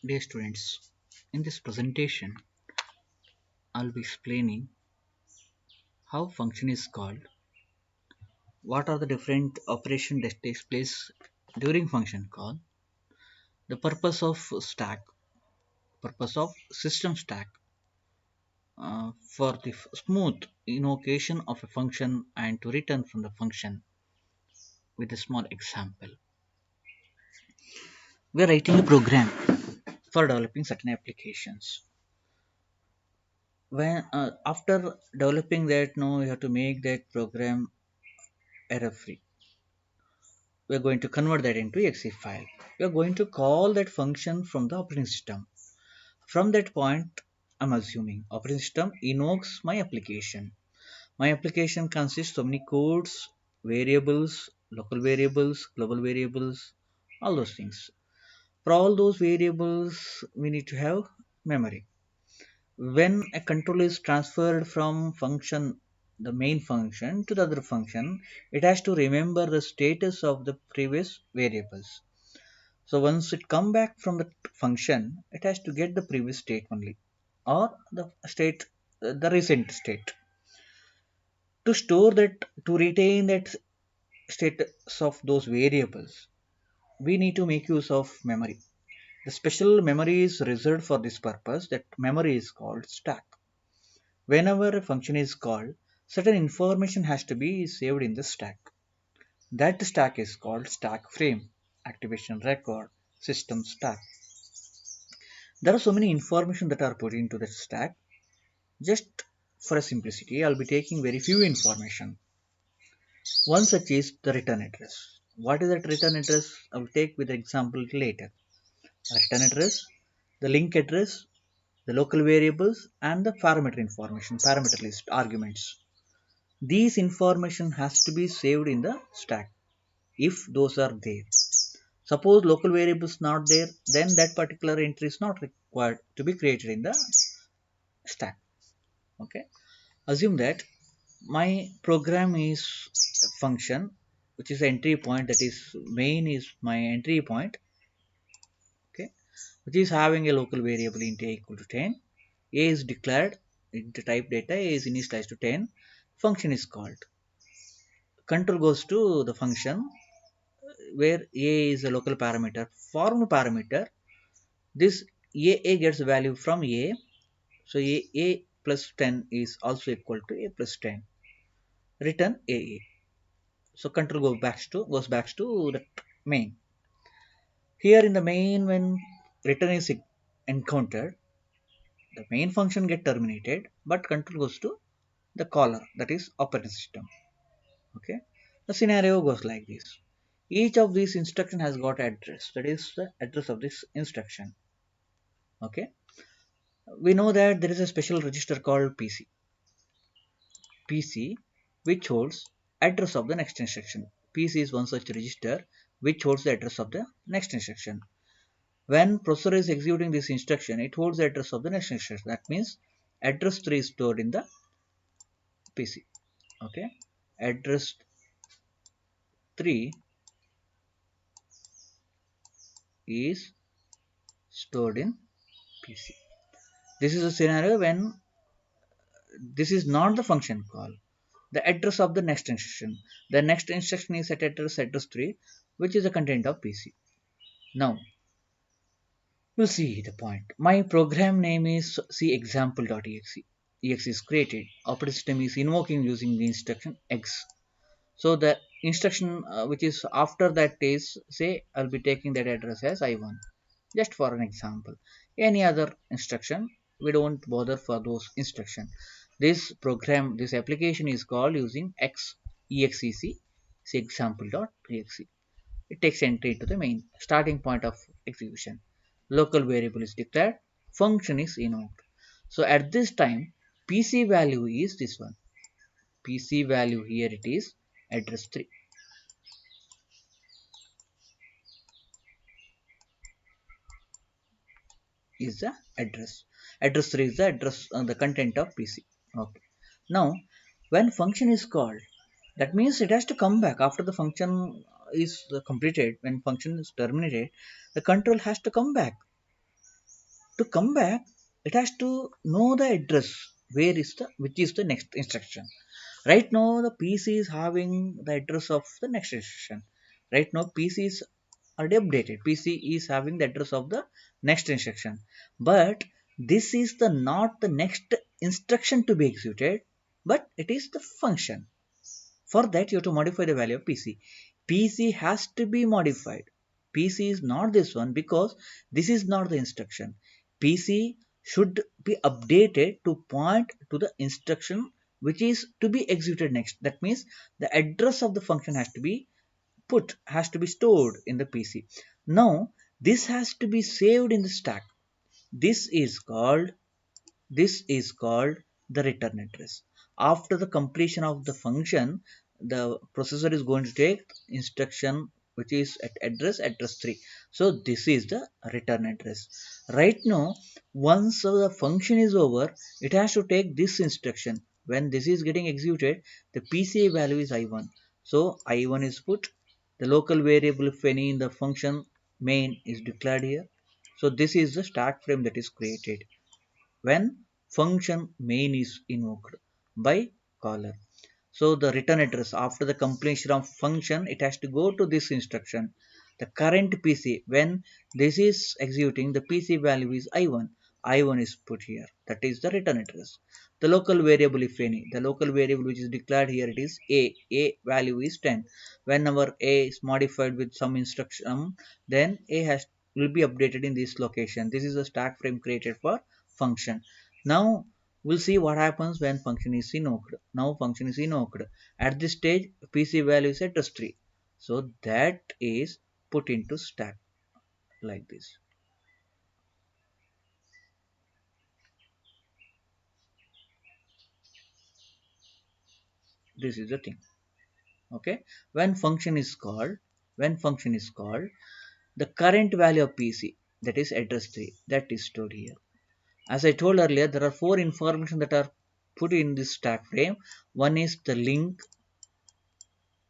Dear students, in this presentation, I'll be explaining how function is called, what are the different operations that takes place during function call, the purpose of stack, purpose of system stack for the smooth invocation of a function and to return from the function with a small example. We are writing a program for developing certain applications. When after developing that, no, you have to make that program error free. We are going to convert that into exe file. We are going to call that function from the operating system. From that point, I'm assuming operating system invokes my application. My application consists of many codes, variables, local variables, global variables, all those things. For all those variables, we need to have memory. When a control is transferred from function, the main function to the other function, it has to remember the status of the previous variables. So once it come back from the function, it has to get the previous state only, or the state, the recent state. To store that, to retain that status of those variables, we need to make use of memory. The special memory is reserved for this purpose. That memory is called stack. Whenever a function is called, certain information has to be saved in the stack. That stack is called stack frame, activation record, system stack. There are so many information that are put into the stack. Just for a simplicity, I'll be taking very few information. One such is the return address. What is that return address? I will take with example later. A return address, the link address, the local variables, and the parameter information, parameter list, arguments. These information has to be saved in the stack if those are there. Suppose local variables not there, then that particular entry is not required to be created in the stack. Okay. Assume that my program is a function which is entry point, that is main is my entry point, okay, which is having a local variable int a equal to 10. A is declared into type data, a is initialized to 10, function is called. Control goes to the function where a is a local parameter, formed parameter. This a gets value from a, so a plus 10 is also equal to a plus 10. Return a. So control goes back to the main. Here in the main, when return is encountered, the main function get terminated, but control goes to the caller, that is operating system. Okay, the scenario goes like this. Each of these instruction has got address, that is the address of this instruction. Okay, we know that there is a special register called PC, which holds address of the next instruction. PC is one such register which holds the address of the next instruction. When processor is executing this instruction, it holds the address of the next instruction. That means address 3 is stored in the PC. Okay, address 3 is stored in PC. This is a scenario when this is not the function call. The address of the next instruction. The next instruction is at address 3, which is the content of PC. Now, we'll see the point. My program name is cexample.exe. Exe is created. Operating system is invoking using the instruction x. So the instruction which is after that is, say, I'll be taking that address as I1. Just for an example. Any other instruction, we don't bother for those instruction. This program, this application is called using exec, say example.exe. It takes entry to the main starting point of execution. Local variable is declared, function is invoked. So at this time, PC value is this one. PC value here it is address 3. Is the address. Address 3 is the address, the content of PC. Okay. Now, when function is called, that means it has to come back after the function is completed. When function is terminated, the control has to come back. To come back, it has to know the address where is the which is the next instruction. Right now the PC is having the address of the next instruction. Right now PC is already updated. PC is having the address of the next instruction. But this is the not the next instruction to be executed, but it is the function. For that, you have to modify the value of PC. PC has to be modified. PC is not this one because this is not the instruction. PC should be updated to point to the instruction which is to be executed next. That means the address of the function has to be stored in the PC. Now, this has to be saved in the stack. This is called this is called the return address. After the completion of the function, the processor is going to take instruction which is at address 3. So this is the return address. Right now, once the function is over, it has to take this instruction. When this is getting executed, the PCA value is I1. So I1 is put. The local variable, if any, in the function main is declared here. So this is the stack frame that is created when function main is invoked by caller. So the return address after the completion of function, it has to go to this instruction. The current PC, when this is executing, the PC value is I1. I1 is put here. That is the return address. The local variable, if any, the local variable which is declared here, it is A. A value is 10. Whenever A is modified with some instruction, then A has will be updated in this location. This is a stack frame created for function. Now we'll see what happens when function is invoked. Now function is invoked. At this stage, PC value is address 3. So that is put into stack like this. This is the thing. Okay. When function is called, the current value of PC, that is address 3, that is stored here. As I told earlier, there are 4 information that are put in this stack frame. One is the link,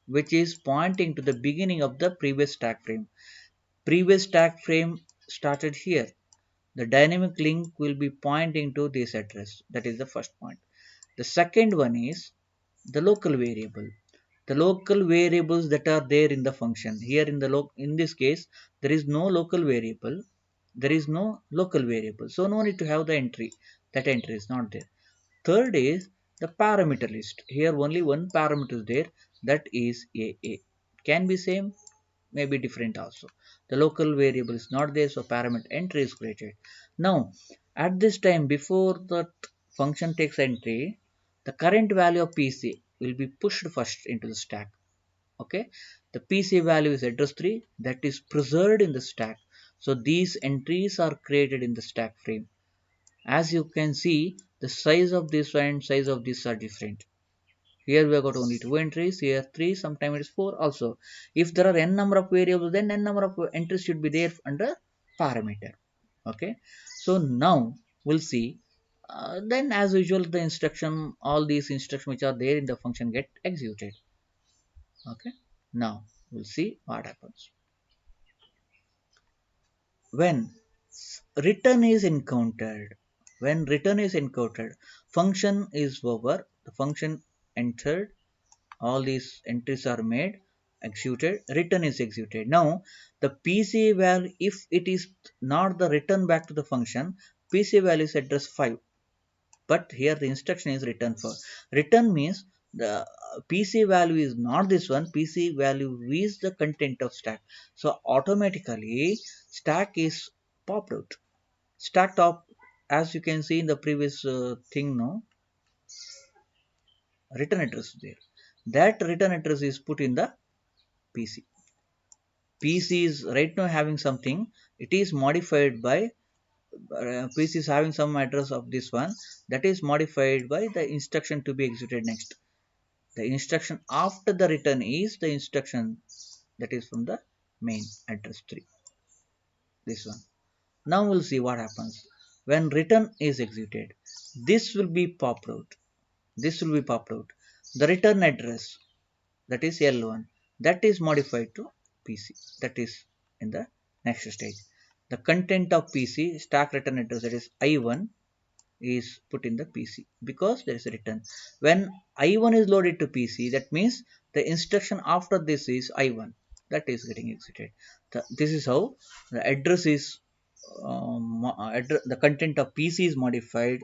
which is pointing to the beginning of the previous stack frame. Previous stack frame started here. The dynamic link will be pointing to this address. That is the first point. The second one is the local variable. The local variables that are there in the function. Here in this case, there is no local variable. There is no local variable. So no need to have the entry. That entry is not there. Third is the parameter list. Here only one parameter is there. That is AA. Can be same, may be different also. The local variable is not there, so parameter entry is created. Now, at this time, before the function takes entry, the current value of PC will be pushed first into the stack. Okay, the PC value is address 3, that is preserved in the stack. So these entries are created in the stack frame. As you can see, the size of this and size of this are different. Here we have got only 2 entries, here 3, sometimes it is 4 also. If there are n number of variables, then n number of entries should be there under parameter. Okay, so now we'll see. Then as usual, the instruction, all these instructions which are there in the function get executed. Okay, now we'll see what happens. When return is encountered, function is over, the function entered, all these entries are made, executed, return is executed. Now the PC value, if it is not the return back to the function, PC value is address 5, but here the instruction is return for. Return means the PC value is not this one, PC value is the content of stack. So automatically stack is popped out. Stack top, as you can see in the previous thing, no, return address there. That return address is put in the PC. PC is right now having something, it is modified by PC is having some address of this one, that is modified by the instruction to be executed next. The instruction after the return is the instruction that is from the main address 3. This one. Now we'll see what happens. When return is executed, this will be popped out. This will be popped out. The return address, that is L1, that is modified to PC. That is in the next stage. The content of PC stack return address, that is I1, is put in the PC because there is a return. When I1 is loaded to PC, that means the instruction after this is I1 that is getting executed. This is how the address is the content of PC is modified,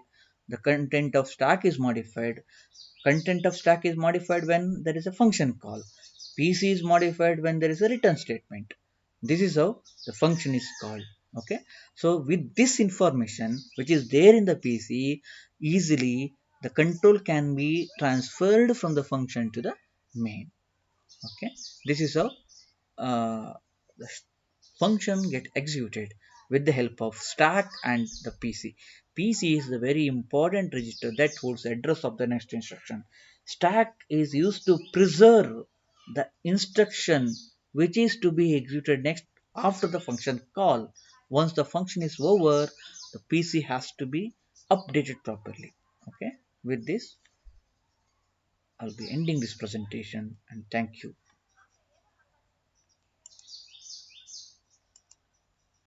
the content of stack is modified. Content of stack is modified when there is a function call. PC is modified when there is a return statement. This is how the function is called. Okay. So with this information which is there in the PC, easily the control can be transferred from the function to the main. Okay. This is how the function get executed with the help of stack and the PC. PC is the very important register that holds the address of the next instruction. Stack is used to preserve the instruction which is to be executed next after the function call. Once the function is over, the PC has to be updated properly. Okay. With this, I'll be ending this presentation and thank you.